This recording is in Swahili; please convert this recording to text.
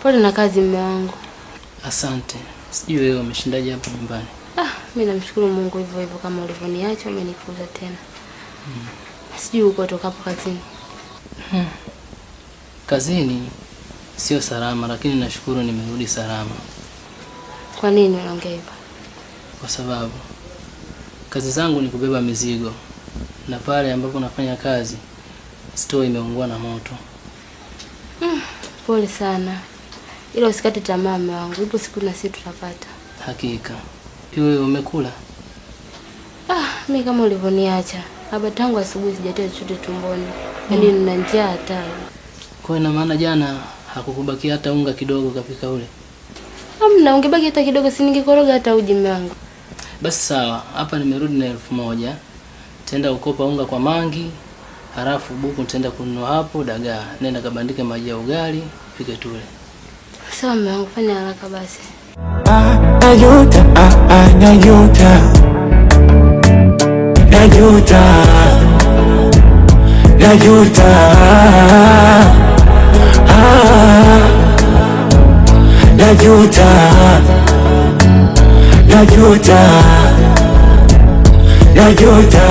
Pole na kazi mume wangu. Asante. Sijui wewe umeshindaje hapa nyumbani? Mimi namshukuru Mungu hivyo hivyo kama ulivyoniacha umenikuza tena. Sijui uko tokapo kazini. Kazini sio salama, lakini nashukuru nimerudi salama. Kwa nini unaongea hivyo? Kwa sababu kazi zangu ni kubeba mizigo, na pale ambapo nafanya kazi store imeungua na moto. Pole sana. Ila usikate tamaa mume wangu. Ipo siku na sisi tutapata. Hakika. Wewe umekula? Mimi kama ulivyoniacha. Haba tangu asubuhi sijatoa chochote tumboni. Yaani nina njaa hatari. Kwa ina maana jana hakukubaki hata unga kidogo kapika ule? Hamna, ungebaki hata kidogo si ningekoroga hata uji mume wangu. Basi sawa, hapa nimerudi na 1000. Tenda ukopa unga kwa Mangi, halafu buku nitaenda kununua hapo dagaa. Nenda kabandike maji ya ugali, pike tule. Sawa mume wangu, fanya haraka basi. Najuta, najuta. Najuta. Najuta. Najuta. Najuta. Najuta.